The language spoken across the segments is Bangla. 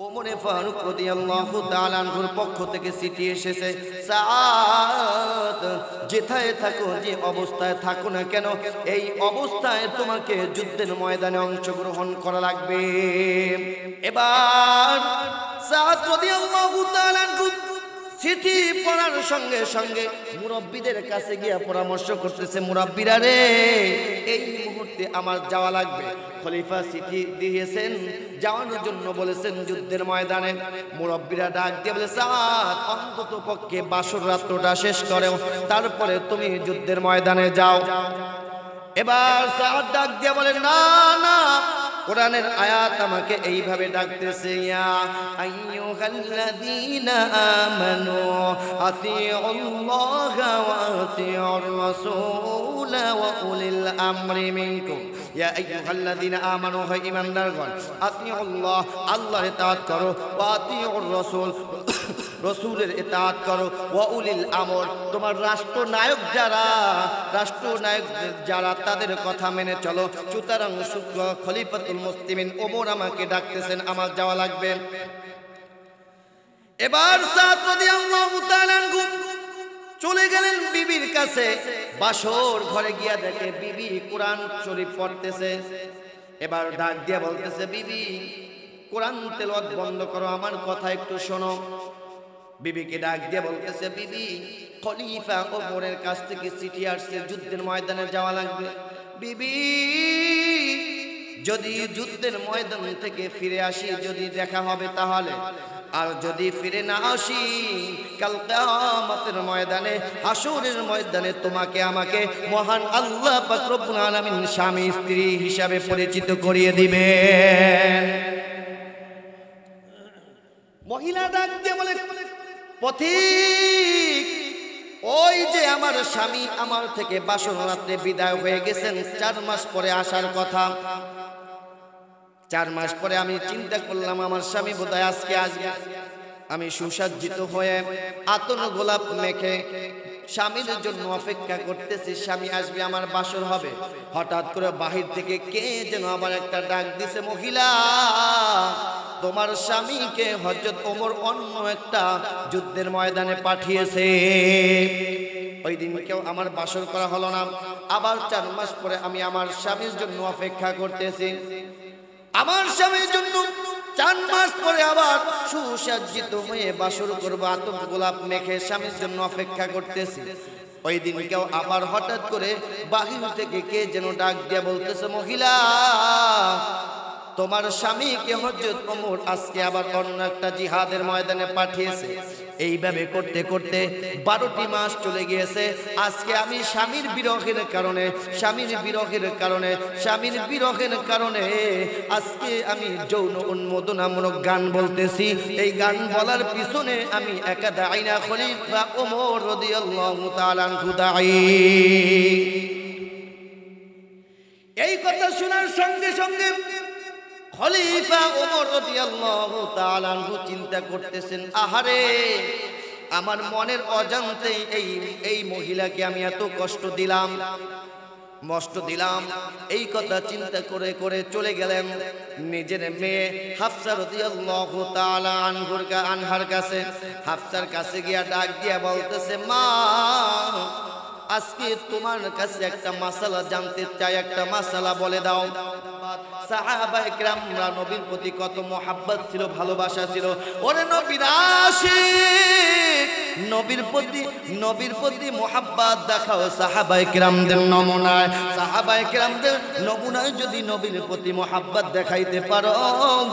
ওমরে ফারুক রাদিয়াল্লাহু তাআলা আনহুর পক্ষ থেকে চিঠি এসেছে, সাদ যেথায় থাকো, যে অবস্থায় থাকো না কেন, এই অবস্থায় তোমাকে যুদ্ধের ময়দানে অংশগ্রহণ করা লাগবে। এবার সাদ রাদিয়াল্লাহু তাআলা আনহু চিঠি পড়ার সঙ্গে সঙ্গে মুরব্বীদের কাছে গিয়ে পরামর্শ করতেছে, মুরব্বীরা রে, এই মুহূর্তে আমার যাওয়া লাগবে। খলিফা চিঠি দিয়েছেন, যাওয়ানোর জন্য বলেছেন যুদ্ধের ময়দানে। মুরব্বীরা ডাক দিয়ে বলে, সাদ অন্তত পক্ষে বাসর রাত্রটা শেষ করো, তারপরে তুমি যুদ্ধের ময়দানে যাও। এবার সাদ ডাক দিয়ে বলে, না না, কোরআনের আয়াত আমাকে এইভাবে ডাকতেছে, ইয়া আইয়ুহাল্লাযীনা আমানু আতিউল্লাহা ওয়া আতিউর রাসূল ওয়া উলিল আমরি মিনকুম। ইয়া আইয়ুহাল্লাযীনা আমানু, হে ঈমানদারগণ, আতিউল্লাহ, আল্লাহর ইতাআত করো, ওয়া আতিউর রাসূল, রাসূলের ইতাআত করো, ওয়া উলিল আমর, তোমার রাষ্ট্রনায়ক যারা তাদের কথা মেনে চলো। সুতরাং খলিফাতুল মুসলিমিন ওমর আমাকে ডাকতেছেন, আমার যাওয়া লাগবে। এবার সাদ রাদিয়াল্লাহু তাআলা আনহু চলে গেলেন বিবির কাছে। বাসর ঘরে গিয়া দেখে বিবি কোরআন শরীফ পড়তেছে। এবার ডাক দিয়া বলতেছে, বিবি কোরআন তেলাওয়াত বন্ধ করো, আমার কথা একটু শোনো। বিবিকে ডাক দিয়ে বলতেছে, বিবি খলিফা ওমরের কাছ থেকে চিঠি আসছে, যুদ্ধের ময়দানে যাওয়া লাগবে। বিবি যদি যুদ্ধের ময়দান থেকে ফিরে আসি, যদি দেখা হবে তাহলে, আর যদি ফিরে না আসি, কাল কিয়ামতের ময়দানে, হাসরের ময়দানে তোমাকে আমাকে মহান আল্লাহ পাক রব্বুল আলামিন স্বামী স্ত্রী হিসাবে পরিচিত করিয়ে দিবেন। মহিলা ডাক দিয়ে বলে, পথিক, ওই যে আমার স্বামী আমার থেকে বাসর রাত্রে বিদায় হয়ে গেছেন, 4 মাস পরে আসার কথা। 4 মাস পরে আমি চিন্তা করলাম আমার স্বামী বোধহয় আজকে আসবে। আমি সুসজ্জিত হয়ে আতর গোলাপ মেখে স্বামীর জন্য অপেক্ষা করতেছি, স্বামী আসবে, আমার বাসর হবে। হঠাৎ করে বাহির থেকে কে যেন আবার একটা ডাক দিছে, মহিলা, তোমার স্বামীকে হযরত ওমর অন্য একটা যুদ্ধের ময়দানে পাঠিয়েছে। ওই দিন কেউ আমার বাসর করা হলো না। আবার 4 মাস পরে আমি আমার স্বামীর জন্য অপেক্ষা করতেছি। আমার স্বামীর জন্য 4 মাস পরে আবার সুসজ্জিত হয়ে বাসর করবো, আতর গোলাপ মেখে স্বামীর জন্য অপেক্ষা করতেছি। ওই দিন কেউ আবার হঠাৎ করে বাহির থেকে কে যেন ডাক দিয়ে বলতেছে, মহিলা, তোমার স্বামীকে হযরত ওমর আজকে আবার অন্য একটা জিহাদের ময়দানে পাঠিয়েছে। এইভাবে করতে করতে 12টি মাস চলে গিয়েছে। আজকে আমি স্বামীর বিরহের কারণে আজকে আমি যৌন উন্মোদনামূলক গান বলতেছি। এই গান বলার পিছনে আমি একাদা আইনা খলিফা ওমর রাদিয়াল্লাহু তাআলা আনহু দায়ী। এই কথা শোনার সঙ্গে সঙ্গে খলিফা ওমর রাদিয়াল্লাহু তাআলা আনহু চিন্তা করতেছেন, আহারে, আমার মনের অজান্তেই এই মহিলাকে আমি এত কষ্ট দিলাম। এই কথা চিন্তা করে করে চলে গেলেন নিজের মেয়ে হাফসা রাদিয়াল্লাহু তাআলা আনহার কাছে। হাফসার কাছে গিয়া ডাক দিয়া বলতেছে, মা, আজকে তোমার কাছে একটা মাসালা জানতে চাই, একটা মাসালা বলে দাও। সাহাবায়ে কেরামরা নবীর প্রতি কত মোহাব্বত ছিল, ভালোবাসা ছিল। ওরে নবীর আশিক, নবীর প্রতি মোহাব্বত দেখাও সাহাবায়ে কেরামদের নমুনায়। সাহাবায়ে কেরামদের নমুনায় যদি নবীর প্রতি মোহাব্বত দেখাইতে পারো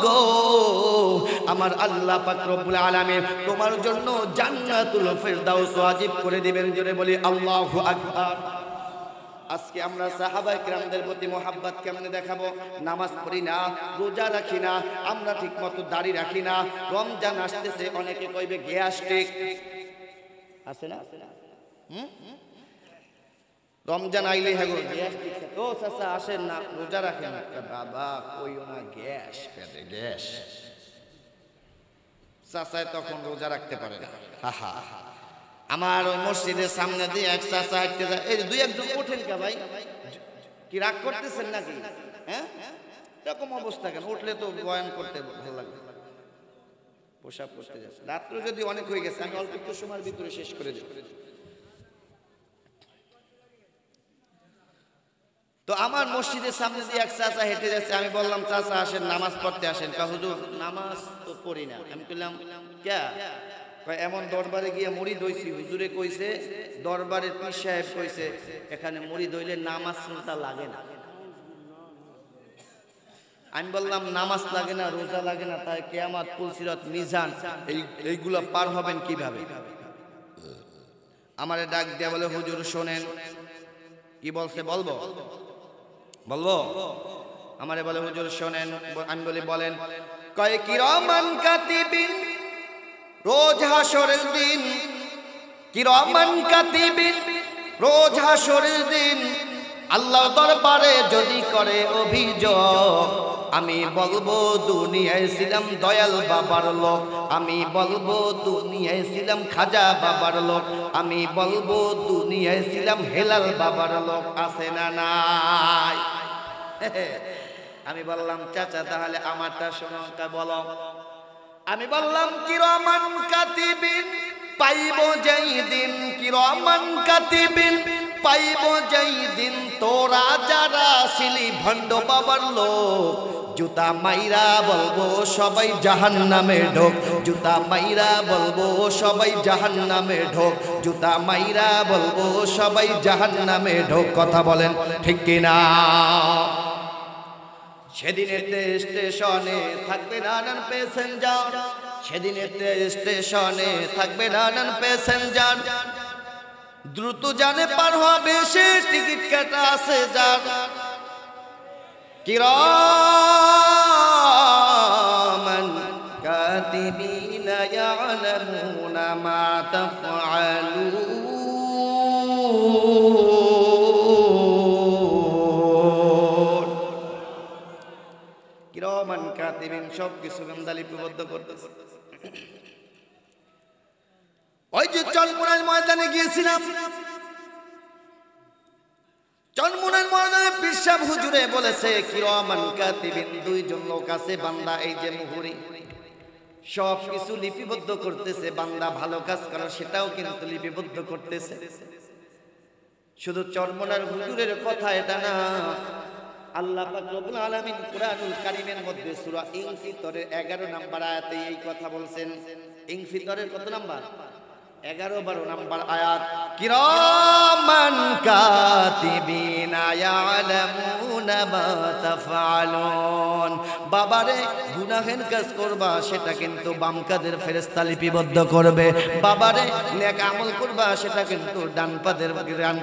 গো, আমার আল্লাহ পাক রব্বুল আলামিন তোমার জন্য জান্নাতুল ফেরদাউস ওয়াজিব করে দিবেন। জোরে বলি আল্লাহু আকবার। আজকে আমরা সাহাবায়ে কেরামদের প্রতি মোহাব্বত কেমনে দেখাবো? নামাজ পড়ি না, রোজা রাখি না, আমরা ঠিক মতো দাড়ি রাখি না। রমজান আসতেছে, অনেকে কইবে গ্যাস্ট্রিক আছে না, রমজান আইলে হ্যাঁ গ্যাস্ট্রিক, ও চাচা আসেন না, রোজা রাখেন না। বাবা কইও না, গ্যাস পেটে গ্যাস। চাচায় তখন রোজা রাখতে পারে না। হা আমার ওই মসজিদের সামনে দিয়ে এক চাচা হাঁটতে যায়, এই 2-1 জন ওঠেন কে ভাই, কি রাগ করতেছেন নাকি? হ্যাঁ, এরকম অবস্থা কেন? উঠলে তো বয়ান করতে ভালো লাগবে। প্রসাব করতে যাচ্ছে। রাত্র যদি অনেক হয়ে গেছে, আমি অল্প একটু সময়ের ভিতরে শেষ করে দেব। তো আমার মসজিদের সামনে দিয়ে এক চাচা হেঁটে যাচ্ছে। আমি বললাম, চাচা আসেন, নামাজ পড়তে আসেন। হুজুর নামাজ তো পড়ি না। আমি বললাম, ক্যা? এমন দরবারে গিয়ে মুরিদ হইছি, হুজুরে কইছে, দরবারের পীর সাহেব কইছে এখানে মুরিদ হইলে নামাজ রোজা লাগে না। আমি বললাম, নামাজ লাগে না, রোজা লাগে না, তাই কিয়ামত, পুলসিরাত, মিজান এইগুলো পার হবেন কিভাবে? আমারে ডাক দিয়া বলে, হুজুর শোনেন। কি বলছে বলবো? বলবো? আমারে বলে, হুজুর শোনেন। আমি বলি, বলেন। কয়, কিরামান কাতিবিন, রোজ হাসরের দিন, কিরামান কাতিবিন, রোজ হাসরের দিন আল্লাহ দরবারে যদি করে অভিযোগ, আমি বলবো দুনিয়ায় ছিলাম দয়াল বাবার লোক, আমি বলবো দুনিয়ায় ছিলাম খাজা বাবার লোক, আমি বলবো দুনিয়ায় ছিলাম হেলাল বাবার লোক। আছে না নাই? আমি বললাম, চাচা তাহলে আমারটা শোনো। বলো। আমি বললাম, কিরামান কাতিবিন, পাইব যেই দিন, কিরামান কাতিবিন, পাইব যেই দিন, তোরা যারা ছিলি ভণ্ড বাবার লোক, জুতা মাইরা বলবো সবাই জাহান্নামে ঢোক, জুতা মাইরা বলবো সবাই জাহান্নামে ঢোক, জুতা মাইরা বলবো সবাই জাহান্নামে ঢোক। কথা বলেন ঠিক কিনা? সেদিনেতে স্টেশনে থাকবে নানান প্যাসেঞ্জার, সেদিনেতে স্টেশনে থাকবে নানান প্যাসেঞ্জার, দ্রুত জানে পার হবে সে, টিকিট কাটা আছে যার। কিরামান কাতিবিনা ইয়ালামুনা মা তাফআলুন। কিরামান কাতিবিন সব কিছু বান্দা লিপিবদ্ধ করতেছে। ওই যে চনমুনার ময়দানে গিয়েছিলাম, চনমুনার ময়দানে পীর সাহেব হুজুরে বলেছে, কিরামান কাতিবিন, দুইজন লোক আছে বান্দা, এই যে মুহুরি, সব কিছু লিপিবদ্ধ করতেছে। বান্দা ভালো কাজ করে সেটাও কিন্তু লিপিবদ্ধ করতেছে। শুধু চনমুনার হুজুরের কথা এটা না, আল্লাহ পাক রব্বুল আলামিন কুরআনুল কারীমের মধ্যে সূরা ইনফিতরের 11 নম্বর আয়াতে এই কথা বলছেন। ইনফিতরের কত নাম্বার? 11-12 নম্বর আয়াত। কিরামান কাতিবিনা ইয়ালামুনা মা তাফআলুন। বাবারে, গুনাহের কাজ করবা সেটা কিন্তু বাম কাদের ফেরেশতা লিপিবদ্ধ করবে। বাবারে, নেক আমল করবা সেটা কিন্তু ডান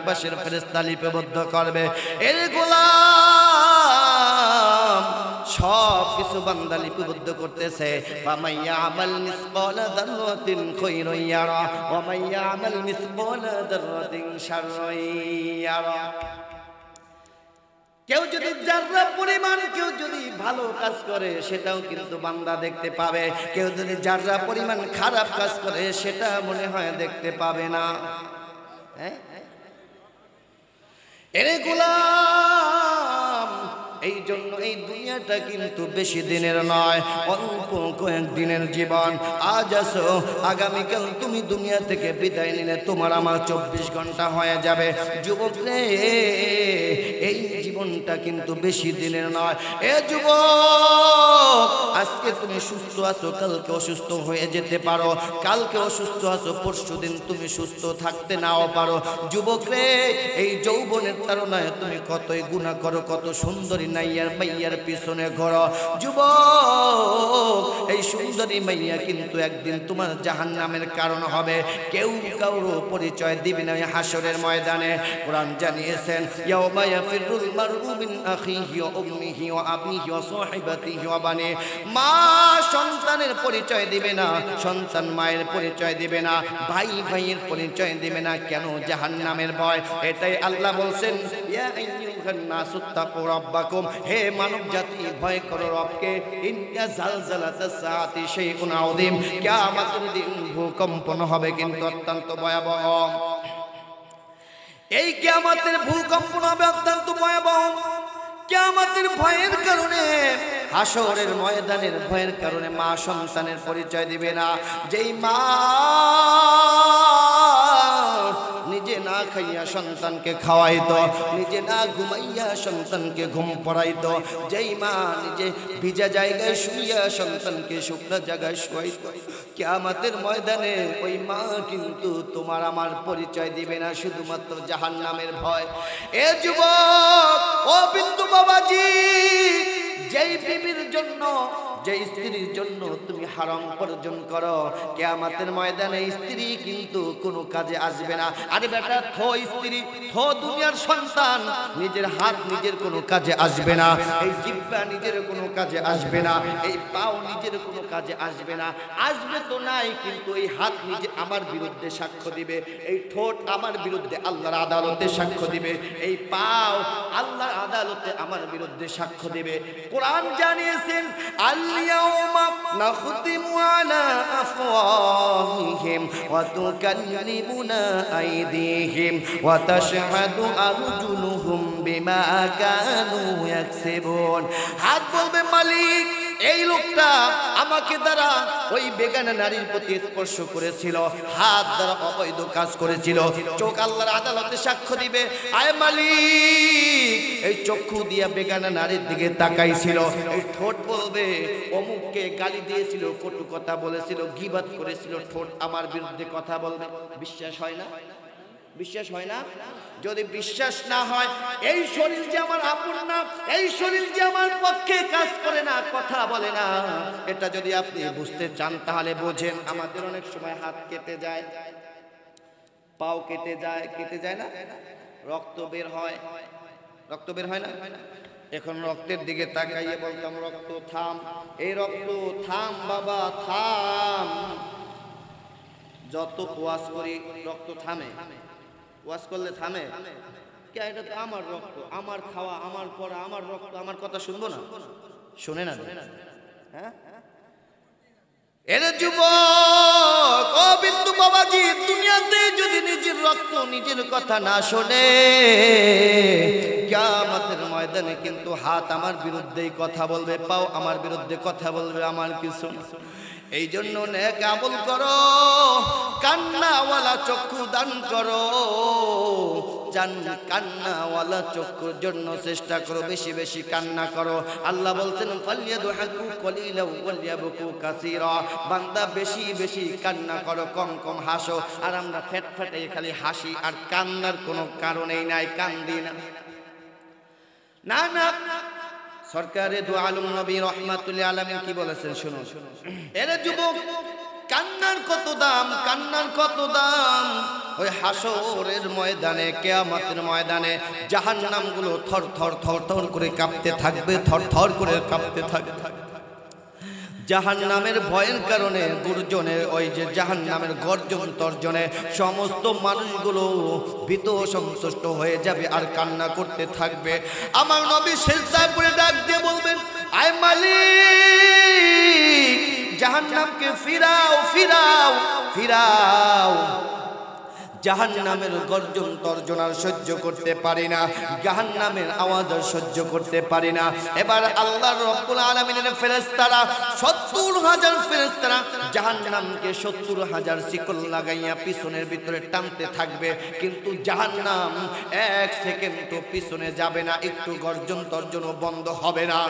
পাশের ফেরেশতা লিপিবদ্ধ করবে। এর গোলাম সব কিছু বান্দা লিপিবদ্ধ করতেছে। ফামাইয়া আমাল মিসকালা যাররাতিন খায়রান ইয়ারা ওয়া মাইয়া আমাল মিসকালা যাররাতিন শাররান ইয়ারা। কেউ যদি যাররা পরিমাণ কেউ যদি ভালো কাজ করে সেটাও কিন্তু বান্দা দেখতে পাবে, কেউ যদি যাররা পরিমাণ খারাপ কাজ করে সেটা মনে হয় দেখতে পাবে না। হ্যাঁ, এরে গোলাম, এই জন্য এই দুনিয়াটা কিন্তু বেশি দিনের নয়, অল্প কয়েকদিনের জীবন। আজ আসো, আগামীকাল তুমি দুনিয়া থেকে বিদায় নিলে তোমার আমার 24 ঘন্টা হয়ে যাবে। যুবক রে, এই জীবনটা কিন্তু বেশি দিনের নয়। এ যুবক, আজকে তুমি সুস্থ আছো, কালকে অসুস্থ হয়ে যেতে পারো, কালকে অসুস্থ আছো, পরশুদিন তুমি সুস্থ থাকতে নাও পারো। যুবক রে, এই যৌবনের তাড়নায় তুমি কতই গুনাহ করো, কত সুন্দরী নাইয়ার মাইয়ার পিছনে ঘোরো। যুবক, এই সুন্দরী মাইয়া কিন্তু একদিন তোমার জাহান্নামের কারণ হবে। কেউ কারো পরিচয় দিবে না হাসরের ময়দানে। কোরআন জানিয়েছেন, ইয়াউমা ইয়াফিরুল মারউ মিন আখিহি ওয়া উম্মিহি ওয়া আবিহি ওয়া সাহিবাতিহি ওয়া বানি। মা সন্তানের পরিচয় দিবে না, সন্তান মায়ের পরিচয় দিবে না, ভাই ভাইয়ের পরিচয় দিবে না। কেন? জাহান্নামের ভয়। এটাই আল্লাহ বলছেন, ইয়া আইয়ুহান নাসু তাকু রাব্বাকুম, হে মানব জাতি ভয় করো রবকে। ইন্না জালজালাতাস সাআতি শাইউন আযীম, কিয়ামতের দিন ভূকম্পন হবে কিন্তু অত্যন্ত ভয়াবহ। এই কিয়ামতের ভূকম্পন হবে অত্যন্ত ভয়াবহ। কিয়ামতের ভয়ের কারণে হাসরের ময়দানের ভয়ের কারণে মা সন্তানের পরিচয় দিবে না। যেই মা নিজে না খাইয়া সন্তানকে খাওয়াইতো, নিজে না ঘুমাইয়া সন্তানকে ঘুম পড়াইতো, যেই মা নিজে ভিজা জায়গায় শুইয়া সন্তানকে শুকনো জায়গায় শুয়াইতো, কিয়ামতের ময়দানে ওই মা কিন্তু তোমার আমার পরিচয় দিবে না, শুধুমাত্র জাহান্নামের ভয়। এ যুবক, ও বিন্দু বাবাজি, যেই বিবির জন্য, যে স্ত্রীর জন্য তুমি হারাম উপার্জন করো, কিয়ামতের ময়দানে স্ত্রী কিন্তু কোনো কাজে আসবে না। আরে বেটা, থো স্ত্রী, থো দুনিয়ার সন্তান, নিজের হাত নিজের কোনো কাজে আসবে না, এই জিহ্বা নিজের কোনো কাজে আসবে না, এই পাও নিজের কোনো কাজে আসবে না। আসবে তো নাই, কিন্তু এই হাত নিজে আমার বিরুদ্ধে সাক্ষ্য দিবে, এই ঠোঁট আমার বিরুদ্ধে আল্লাহর আদালতে সাক্ষ্য দিবে, এই পাও আল্লাহর আদালতে আমার বিরুদ্ধে সাক্ষ্য দিবে। কোরআন জানিয়েছেন, اليوم نختم على أفواههم وتكلمنا أيديهم وتشهد أرجلهم بما كانوا يكسبون। হাত বলবে, মালিক, এই লোকটা আমাকে দ্বারা ওই বেগানা নারীর প্রতি স্পর্শ করেছিল, হাত দ্বারা অবৈধ কাজ করেছিল, চোখ আল্লাহর আদালতে সাক্ষ্য দিবে, আয় মালিক, এই চক্ষু দিয়া বেগানা নারীর দিকে তাকাইছিল, এই ঠোঁট বলবে অমুককে গালি দিয়েছিল, কটু কথা বলেছিল, গীবাত করেছিল, ঠোঁট আমার বিরুদ্ধে কথা বলবে। বিশ্বাস হয় না? বিশ্বাস হয় না? যদি বিশ্বাস না হয়, এই শরীর যে আমার আপন না, এই শরীর যে আমার পক্ষে কাজ করে না, কথা বলে না, এটা যদি আপনি বুঝতে চান তাহলে বোঝেন। আমাদের অনেক সময় হাত কেটে যায়, পাও কেটে যায়, কেটে যায় না, রক্ত বের হয়, রক্ত বের হয় না? এখন রক্তের দিকে তাকাইয়ে বলতাম, রক্ত থাম, এই রক্ত থাম বাবা, থাম। যত ওয়াজ করি রক্ত থামে, ওয়াজ করলে থামে কে? এটা তো আমার রক্ত, আমার খাওয়া, আমার পড়া, আমার রক্ত, আমার কথা শুনবো না? শুনে না? হ্যাঁ, এরে যুবক, ও বিন্দু বাবাজি, দুনিয়াতে যদি নিজের রক্ত নিজের কথা না শোনে, কিয়ামতের ময়দানে কিন্তু হাত আমার বিরুদ্ধেই কথা বলবে, পাও আমার বিরুদ্ধে কথা বলবে, আমার কিছু। এই জন্য নেক আমল করো, কান্নাওয়ালা চক্ষু দান করো, কান্নাওয়ালা চক্ষুর জন্য চেষ্টা করো, বেশি বেশি কান্না করো। আল্লাহ বলছেন, ফালিয়াদহাকু কলিলাও ওয়ালিয়াবকু কাসীরা, বান্দা বেশি বেশি কান্না করো, কম কম হাসো। আর আমরা ফেটফেটে খালি হাসি, আর কান্নার কোনো কারণেই নাই, কান্দি না। না না, সরকারে দু আলম নবী রহমাতুল্লাহ আলাইহি কি বলেছেন শুনুন। এরে যুবক, কান্নার কত দাম, কান্নার কত দাম। ওই হাসরের ময়দানে, কিয়ামতের ময়দানে জাহান্নামগুলো থর থর থর থর করে কাঁপতে থাকবে, থর থর করে কাঁপতে থাকবে। জাহান্নামের ভয়ের কারণে, গুরজনের ওই যে জাহান্নামের গর্জন তর্জনে সমস্ত মানুষগুলো ভীত সন্তুষ্ট হয়ে যাবে আর কান্না করতে থাকবে। আমার নবী সিজদায় পড়ে ডাক দিয়ে বলবেন, আয় মালিক, জাহান্নামকে ফিরাও, ফিরাও, ফিরাও। জাহান্নামের গর্জন তর্জন আর সহ্য করতে পারি না, জাহান্নামের আওয়াজ আর সহ্য করতে পারি না। এবার আল্লাহ রাব্বুল আলামিনের ফেরেশতারা ৭০,০০০ ফেরেশতারা জাহান্নামকে ৭০,০০০ শিকল লাগাইয়া পিছনের ভিতরে টানতে থাকবে, কিন্তু জাহান্নাম এক সেকেন্ড তো পিছনে যাবে না, একটু গর্জন তর্জনও বন্ধ হবে না।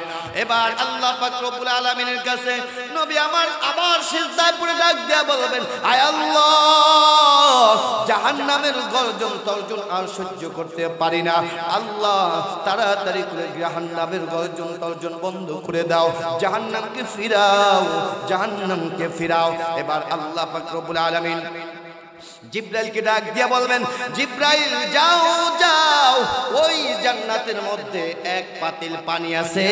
এবার আল্লাহ পাক রব্বুল আলামিনের কাছে নবী আমার আবার সিজদায় পড়ে ডাক দিয়া বলবেন, আয় আল্লাহ, জাহান্নামের গর্জন তর্জন আর সহ্য করতে পারি না, আল্লাহ তাড়াতাড়ি করে জাহান্নামের গর্জন তর্জন বন্ধ করে দাও, জাহান্নামকে ফিরাও, জাহান্নামকে ফিরাও। এবার আল্লাহ পাক রব্বুল আলামিন জিব্রাইলকে ডাক দিয়া বলবেন, জিব্রাইল যাও যাও, ওই জান্নাতের মধ্যে এক পাতিল পানি আছে,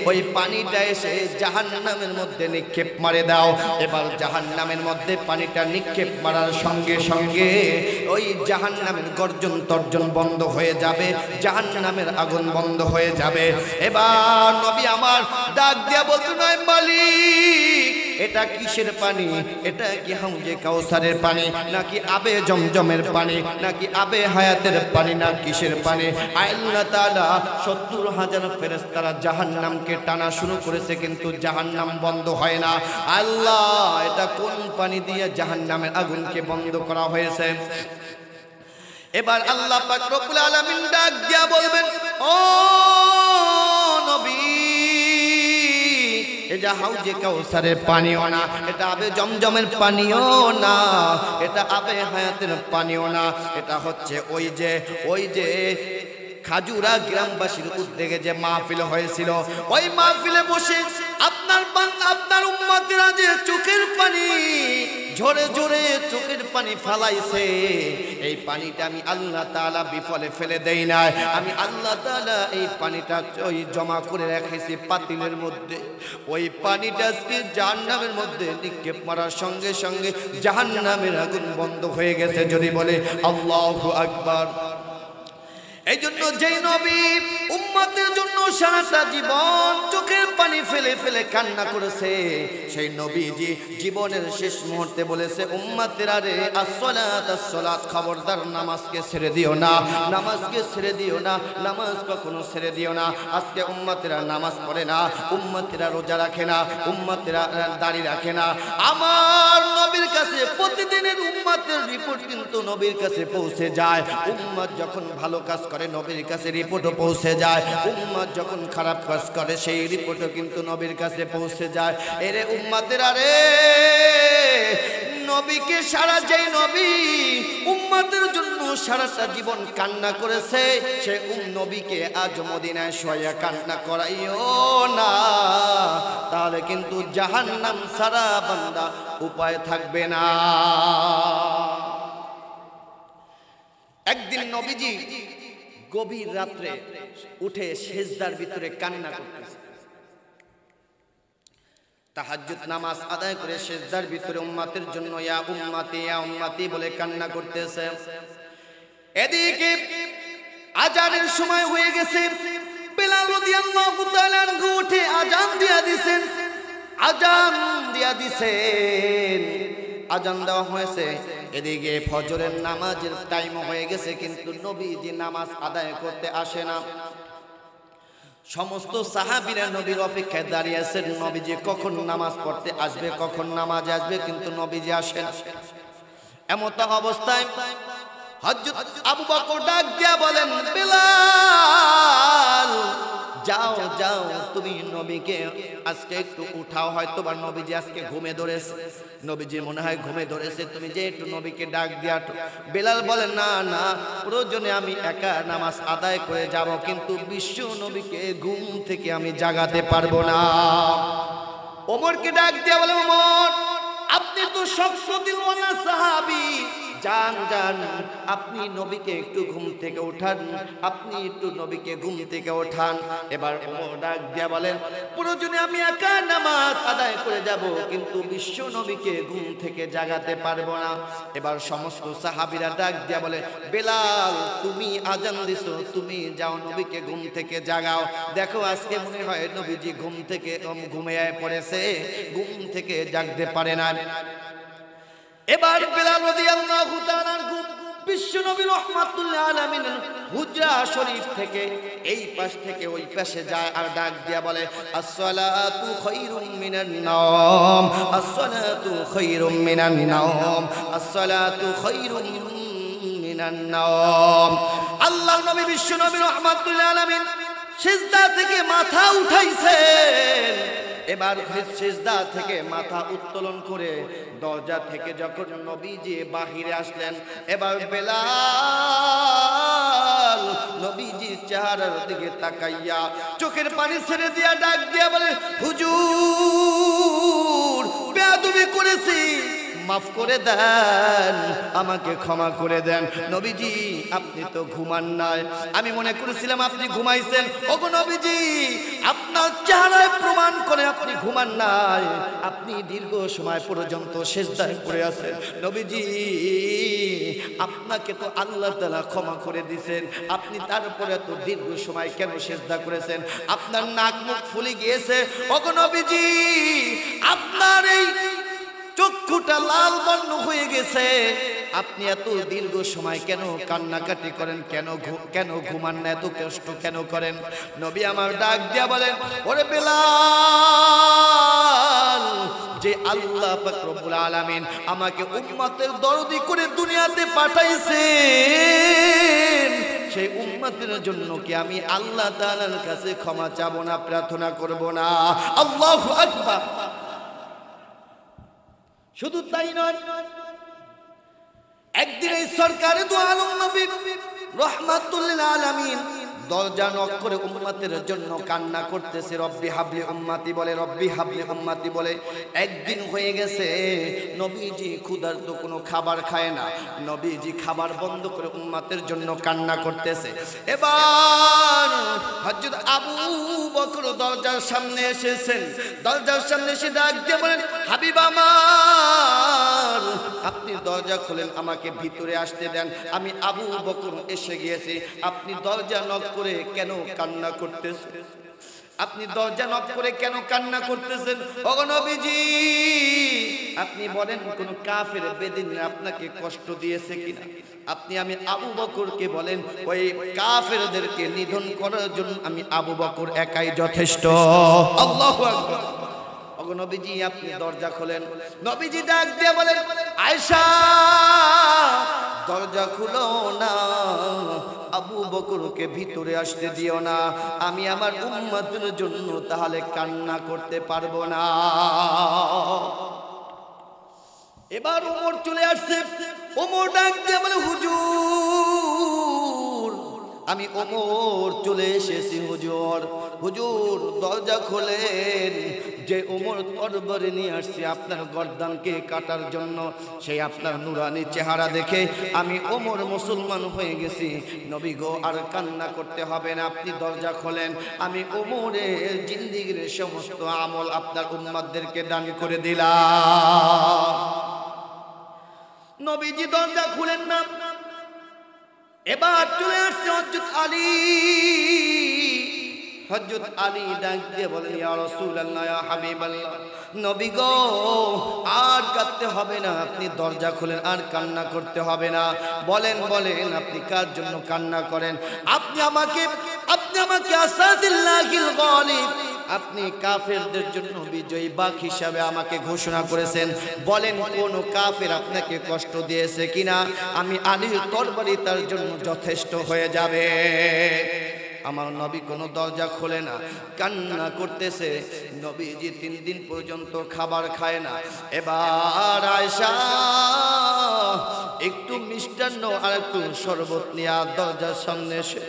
ওই পানিটা এসে জাহান্নামের মধ্যে নিক্ষেপ মারে দাও। এবার জাহান্নামের মধ্যে পানিটা নিক্ষেপ মারার সঙ্গে সঙ্গে ওই জাহান্নামের গর্জন তর্জন বন্ধ হয়ে যাবে, জাহান্নামের আগুন বন্ধ হয়ে যাবে। এবার নবী আমার ডাক দিয়া বলতেন, মালিক, এটা কিসের পানি? এটা কি হাউজে কাউসারের পানি, নাকি আবে জমজমের পানি, নাকি আবে হায়াতের পানি, না কিসের পানি? আল্লাহ তাআলা ৭০,০০০ ফেরেশতারা জাহান্নামকে টানা শুরু করেছে, কিন্তু জাহান্নাম বন্ধ হয় না। আল্লাহ, এটা কোন পানি দিয়ে জাহান্নামের আগুনকে বন্ধ করা হয়েছে? এবার আল্লাহ পাক রব্বুল আলামিন ডাক দিয়া বলবেন, ও নবী, এটা হাউজে কাউসারের পানিও না, এটা আবে জমজমের পানিও না, এটা আবে হায়াতের পানিও না, এটা হচ্ছে ওই যে খাজুরা গ্রামবাসীর উদ্যোগে যে মাহফিল হয়েছিল, ওই মাহফিলে বসে আপনার উম্মতেরা যে চোখের পানি ঝরে ঝরে চোখের পানি ফালাইছে, এই পানিটা আমি আল্লাহ তাআলা বিফলে ফেলে দেই না। আমি আল্লাহ তাআলা এই পানিটা ওই জমা করে রেখেছি পাতিলের মধ্যে। ওই পানিটা আজকে জাহান্নামের মধ্যে নিক্ষেপ মারার সঙ্গে সঙ্গে জাহান্নামের আগুন বন্ধ হয়ে গেছে। যদি বলে আল্লাহু আকবার। এই জন্য যেই নবী উম্মতের জন্য সারাটা জীবন চোখের পানি ফেলে ফেলে কান্না করেছে, সেই নবীজি জীবনের শেষ মুহূর্তে বলেছে, উম্মতেরা রে, আসসালাত আসসালাত, খবরদার নামাজকে ছেড়ে দিও না, নামাজকে ছেড়ে দিও না, নামাজ কখনো ছেড়ে দিও না। আজকে উম্মতেরা নামাজ পড়ে না, উম্মতেরা রোজা রাখে না, উম্মতেরা দাড়ি রাখে না। আমার নবীর কাছে প্রতিদিনের উম্মতের রিপোর্ট কিন্তু নবীর কাছে পৌঁছে যায়। উম্মত যখন ভালো কাজ করে নবীর কাছে রিপোর্টও পৌঁছে যায়, উম্মত যখন খারাপ কাজ করে সেই রিপোর্টও কিন্তু নবীর কাছে পৌঁছে যায়। এরে উম্মতেরা রে, নবীকে সারা যেই নবী উম্মতের জন্য সারাটা জীবন কান্না করেছে, সে নবীকে আজ মদিনায় শোয়া কান্না করাইও না, তাহলে কিন্তু জাহান্নাম ছাড়া বান্দা উপায় থাকবে না। একদিন নবীজি গভীর রাত্রে উঠে সেজদার ভিতরে কান্না করতেছে। তাহাজ্জুদ নামাজ আদায় করে সেজদার ভিতরে উম্মতের জন্য ইয়া উম্মতি ইয়া উম্মতি বলে কান্না করতেছে। এদিকে আজানের সময় হয়ে গেছে। বেলাল রাদিয়াল্লাহু তাআলা আনহু উঠে আজান দিয়া দিবেন, আজান দিয়া দিবেন। আজান দেওয়া হয়েছে, এদিকে ফজরের নামাজের টাইম হয়ে গেছে, কিন্তু নবীজি নামাজ আদায় করতে আসে না। সমস্ত সাহাবীরা নবীর অপেক্ষায় দাঁড়িয়ে আছেন, নবীজি কখন নামাজ পড়তে আসবে, কখন নামাজ আসবে, কিন্তু নবীজি আসেন। এমত অবস্থায় হযরত আবু বকর ডাক দিয়া বলেন, বেলাল, যাও যাও, তুমি নবীকে আজকে একটু উঠাও, হয়তো বা নবীজি আজকে ঘুমে ধরেছে, নবীজি মনে হয় ঘুমে ধরেছে, তুমি যে একটু নবীকে ডাক দিয়া। বেলাল বলে, না না, প্রয়োজনে আমি একা নামাজ আদায় করে যাব, কিন্তু বিশ্ব নবীকে ঘুম থেকে আমি জাগাতে পারবো না। ওমরকে ডাক দিয়া বলে, ওমর, আপনি তো শখসদিলওয়ালা সাহাবী, যান যান, আপনি নবীকে একটু ঘুম থেকে উঠান, আপনি একটু নবীকে ঘুম থেকে ওঠান। এবার ওমর ডাক দিয়া বলেন, প্রয়োজনে আমি একা নামাজ আদায় করে যাব, কিন্তু বিশ্ব নবীকে ঘুম থেকে জাগাতে পারবো না। এবার সমস্ত সাহাবীরা ডাক দিয়া বলে, বেলাল, তুমি আজান দিছো, তুমি যাও নবীকে ঘুম থেকে জাগাও, দেখো আজকে মনে হয় নবীজি ঘুম থেকে ঘুমিয়ে পড়েছে, ঘুম থেকে জাগতে পারে না। এবার বেলাল রাদিয়াল্লাহু তাআলা বিশ্ব নবী রাহমাতুল্লাহ আলামিনের হুজরা শরীফ থেকে এই পাশ থেকে ওই পাশে যায় আর ডাক দিয়া বলে, আসসালাতু খায়রুম মিনান নাওম, আসসালাতু খায়রুম মিনান নাওম, আসসালাতু খায়রুম মিনান নাওম। আল্লাহর নবী বিশ্ব নবী রাহমাতুল্লাহ আলামিন সিজদা থেকে মাথা উঠাইছেন। এবার সিজদা থেকে মাথা উত্তোলন করে দরজা থেকে যখন নবীজি বাহিরে আসলেন, এবার বেলাল নবীজির চেহারার দিকে তাকাইয়া চোখের পানি ছেড়ে দিয়া ডাক দিয়া বলে, হুজুর, বেয়াদবি করেছি, মাফ করে দেন, আমাকে ক্ষমা করে দেন। নবীজি আপনি তো ঘুমান নাই, আমি মনে করেছিলাম আপনি ঘুমাইছেন। ওগো নবীজি আপনার চেহারায় প্রমাণ করে আপনি ঘুমান নাই, আপনি দীর্ঘ সময় পর্যন্ত সিজদায় পড়ে আছেন। নবীজি আপনাকে তো আল্লাহ তাআলা ক্ষমা করে দিয়েছেন, আপনি তারপরে তো দীর্ঘ সময় কেন সিজদা করেছেন? আপনার নাক মুখ ফুলে গিয়েছে। ওগো নবীজি আপনার এই চক্ষুটা লাল বর্ণ হয়ে গেছে, আপনি এত দীর্ঘ সময় কেন কান্নাকাটি করেন? কেন ঘুমান না? এত কষ্ট কেন করেন? নবী আমার ডাক দিয়া বলেন, ওরে বেলাল, যে আল্লাহ পাক রব্বুল আলামিন আমাকে উম্মতের দরদি করে দুনিয়াতে পাঠাইছেন, সেই উম্মতের জন্য কি আমি আল্লাহ তাআলার কাছে ক্ষমা চাবো না, প্রার্থনা করব না? আল্লাহু আকবার। শুধু তাই নয়, একদিন এই সরকারে দু আলম নবী রাহমাতুল লিল আলামিন দরজা নক করে উম্মতের জন্য কান্না করতেছে, রব্বি হাবলি উম্মতি বলে, রব্বি হাবলি উম্মতি বলে। একদিন হয়ে গেছে নবীজি ক্ষুধার্ত, কোনো খাবার খায় না। নবীজি খাবার বন্ধ করে উম্মতের জন্য কান্না করতেছে। এবার হযরত আবু বকর দরজার সামনে এসেছেন। দরজার সামনে এসে ডাক দিয়ে বলেন, হাবিব আমার, আপনি দরজা খোলেন, আমাকে ভিতরে আসতে দেন। আমি আবু বকর এসে গিয়েছি। আপনি দরজা নক করে কেন কান্না করতেছেন? আপনি দরজা নক করে কেন কান্না করতেছেন? ওগো নবীজি আপনি বলেন, কোন কাফের বেদিন আপনাকে কষ্ট দিয়েছে কিনা? আমি আবু বকরকে বলেন, ওই কাফেরদেরকে নিধন করার জন্য আমি আবু বকর একাই যথেষ্ট। আল্লাহু আকবার। ওগো নবীজি আপনি দরজা খোলেন। নবীজি ডাক দিয়ে বলেন, আয়েশা দরজা খুলো না, আবু বকরকে ভিতরে আসতে দিও না, আমি আমার উম্মতের জন্য তাহলে কান্না করতে পারবো না। এবার ওমর চলে আসছে। ওমর ডাক দিয়ে বলে, হুজুর আমি ওমর চলে এসেছি। হুজুর হুজুর দরজা খোলেন। যে ওমর তরবারি নিয়ে আসছে আপনার গর্দানকে কাটার জন্য, সেই আপনার নুরানি চেহারা দেখে আমি ওমর মুসলমান হয়ে গেছি। নবী গো আর কান্না করতে হবে না, আপনি দরজা খোলেন, আমি ওমরের জিন্দেগীর সমস্ত আমল আপনার উম্মতদেরকে দান করে দিলাম। নবীজি দরজা খুলেন না। এবার চলে আসছে হযরত আলী। হযরত আলী ডাক দিয়ে বলেন, ইয়া রাসূলুল্লাহ, ইয়া হাবিবাল্লাহ, নবী গো আর কাঁদতে হবে না, আপনি দরজা খুলেন, আর কান্না করতে হবে না। বলেন বলেন আপনি কার জন্য কান্না করেন? আপনি আমাকে আসাদুল্লাহিল গালিব, আপনি কাফেরদের জন্য বিজয়ী বাঘ হিসাবে আমাকে ঘোষণা করেছেন। বলেন কোন কাফের আপনাকে কষ্ট দিয়েছে কিনা? আমি আলীর তরবারি তার জন্য যথেষ্ট হয়ে যাবে। আমার নবী কোনো দরজা খোলে না, কান্না করতেছে। নবীজি 3 দিন পর্যন্ত খাবার খায় না। এবার আয়েশা একটু মিষ্টান্ন আর একটু শরবত নিয়ে দরজার সামনে এসে